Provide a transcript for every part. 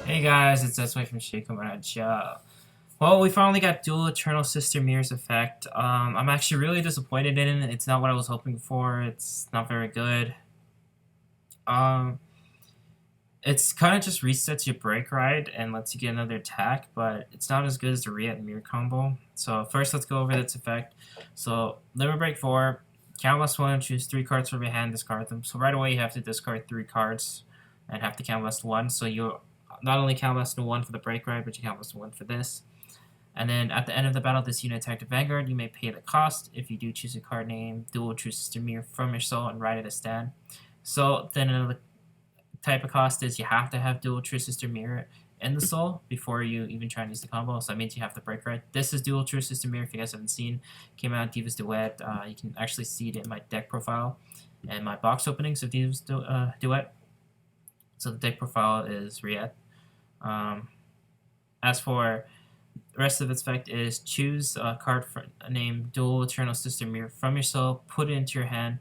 Hey guys, it's this way from ShiGig. Well, we finally got Duo Eternal Sister Meer's effect. I'm actually really disappointed in it. It's not what I was hoping for. It's not very good. Um, it's kind of just resets your break ride and lets you get another attack, but it's not as good as the Riet Meer combo. So first, let's go over its effect. So Limit Break 4, count less 1, choose 3 cards from your hand, discard them. So right away you have to discard 3 cards and have to count less 1. So you not only count less than 1 for the break ride, but you count less than 1 for this. And then at the end of the battle, this unit attacked a Vanguard. You may pay the cost. If you do, choose a card name, Dual True Sister Meer from your soul, and ride it as stand. So then another type of cost is you have to have Dual True Sister Meer in the soul before you even try and use the combo. So that means you have to break right. This is Dual True Sister Meer. If you guys haven't seen, came out Diva's Duet. You can actually see it in my deck profile and my box openings of Diva's Duet. So the deck profile is Riet. As for the rest of its effect is choose a card named Dual Eternal Sister Meer from your soul, put it into your hand,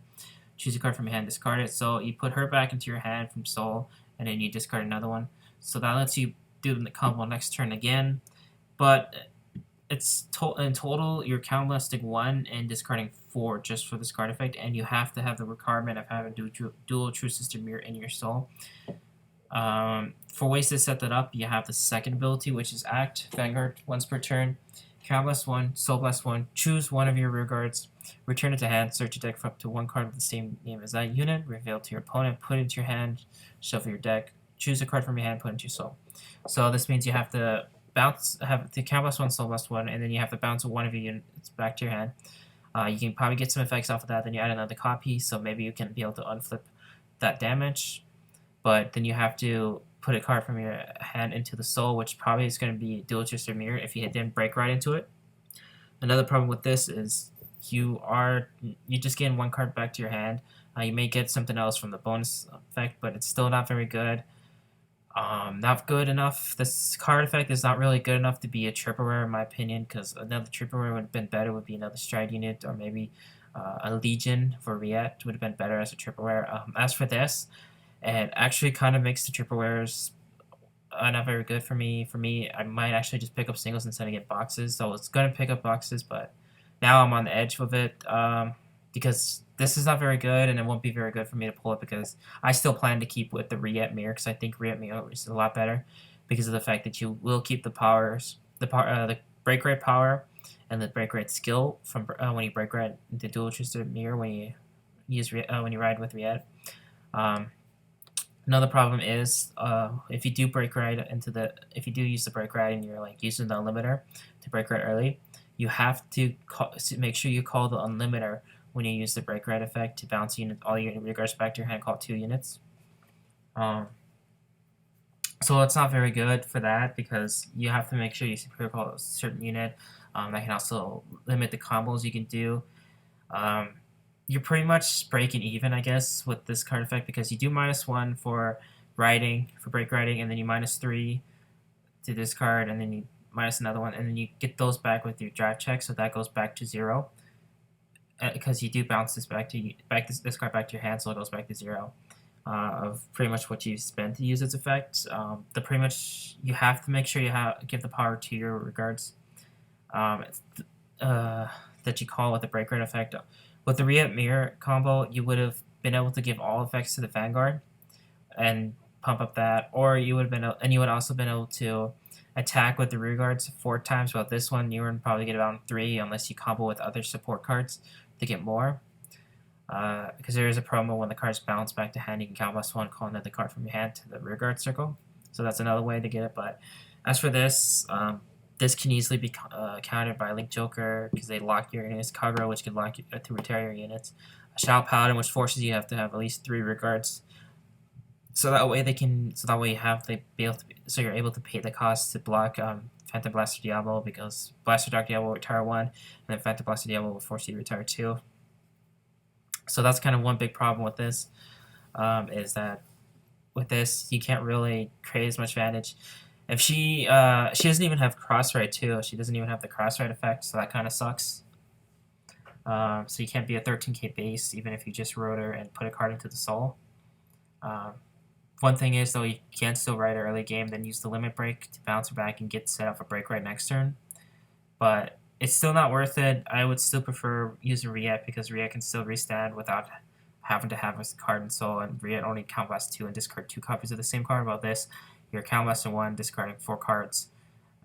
choose a card from your hand, discard it. So you put her back into your hand from soul, and then you discard another one. So that lets you do the combo next turn again. But it's in total you're count listing 1 and discarding 4 just for this card effect, and you have to have the requirement of having Dual True Sister Meer in your soul. For ways to set that up, you have the second ability, which is Act. Vanguard, once per turn. Count less 1, soul bless 1. Choose one of your rear guards. Return it to hand. Search your deck for up to 1 card with the same name as that unit. Reveal to your opponent. Put it into your hand. Shuffle your deck. Choose a card from your hand. Put it into your soul. So this means you have to have the count less 1, soul bless 1, and then you have to bounce one of your units back to your hand. You can probably get some effects off of that. Then you add another copy, so maybe you can be able to unflip that damage. But then you have to put a card from your hand into the soul, which probably is going to be Dual Sister Meer if you didn't break right into it. Another problem with this is you just gain 1 card back to your hand. You may get something else from the bonus effect, but it's still not very good. Not good enough. This card effect is not really good enough to be a triple rare in my opinion, because another triple rare would have been better. Would be another stride unit or maybe a Legion for Riet would have been better as a triple rare. As for this, it actually kind of makes the triple rares not very good for me. For me, I might actually just pick up singles instead of get boxes. So it's going to pick up boxes, but now I'm on the edge of it because this is not very good, and it won't be very good for me to pull it because I still plan to keep with the Riet Meer because I think Riet Meer is a lot better because of the fact that you will keep the powers, the break rate power and the break rate skill from when you break rate into Dual Sister Meer when you use when you ride with Riet. Another problem is if you do if you do use the break ride and you're like using the unlimiter to break ride early, you have to make sure you call the unlimiter when you use the break ride effect to bounce all your regards back to your hand. Call 2 units. So it's not very good for that because you have to make sure you super call a certain unit. That can also limit the combos you can do. You're pretty much breaking even, I guess, with this card effect because you do -1 for break riding, and then you -3 to discard, and then you minus another one, and then you get those back with your drive check, so that goes back to 0 because you do bounce this this card back to your hand, so it goes back to 0 of pretty much what you spent to use its effect. Pretty much you have to make sure you give the power to your regards that you call with the break rate effect. With the Riet Meer combo, you would have been able to give all effects to the Vanguard and pump up that, or you would have been, and you would also been able to attack with the rear guards 4 times. While this one, you would probably get around 3 unless you combo with other support cards to get more. Because there is a promo when the cards bounce back to hand, you can count +1, call another card from your hand to the rear guard circle. So that's another way to get it. But as for this, this can easily be countered by Link Joker because they lock your units. Kagura, which can lock you to retire your units. A Shao Paladin, which forces you to have at least 3 regards. So that way you're able to pay the cost to block Phantom Blaster Diablo because Blaster Dark Diablo will retire 1, and then Phantom Blaster Diablo will force you to retire 2. So that's kind of one big problem with this, is that with this you can't really create as much advantage. If she doesn't even have crossride too. She doesn't even have the crossride effect, so that kind of sucks. So you can't be a 13k base even if you just wrote her and put a card into the soul. One thing is, though, you can still ride early game, then use the limit break to bounce her back and get set up a break right next turn. But it's still not worth it. I would still prefer using Riet because Riet can still restand without having to have a card in soul, and Riet only count blast 2 and discard 2 copies of the same card. While this, you're count blasting 1, discarding 4 cards,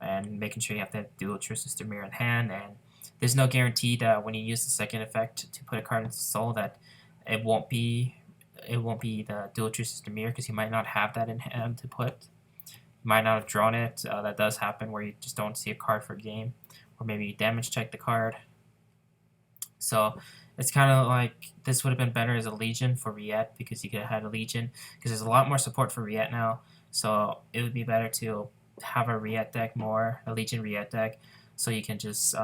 and making sure you have that Duo Eternal Sister Meer in hand. And there's no guarantee that when you use the second effect to put a card into soul that it won't be the Duo Eternal Sister Meer, because you might not have that in hand to put. You might not have drawn it. That does happen where you just don't see a card for a game, or maybe you damage check the card. So it's kind of like this would have been better as a Legion for Riet, because you could have had a Legion, because there's a lot more support for Riet now. So it would be better to have a Riet deck more, a Legion Riet deck, so you can just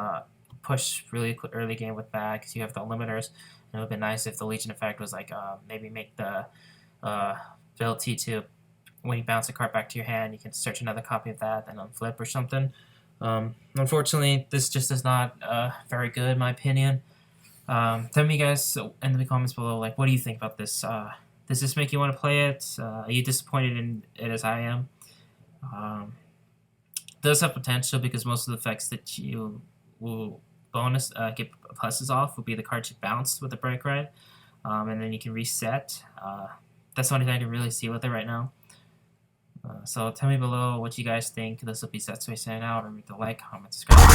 push really early game with that, because you have the limiters. And it would be nice if the Legion effect was like maybe make the ability to, when you bounce a card back to your hand, you can search another copy of that and unflip or something. Unfortunately, this just is not very good in my opinion. Tell me, guys, in the comments below, like, what do you think about this? Does this make you want to play it? Are you disappointed in it as I am? It does have potential, because most of the effects that you will bonus get pluses off will be the cards you bounced with the break ride, and then you can reset. That's the only thing I can really see with it right now. So tell me below what you guys think. This will be Setsui signing out. Remember to like, comment, subscribe.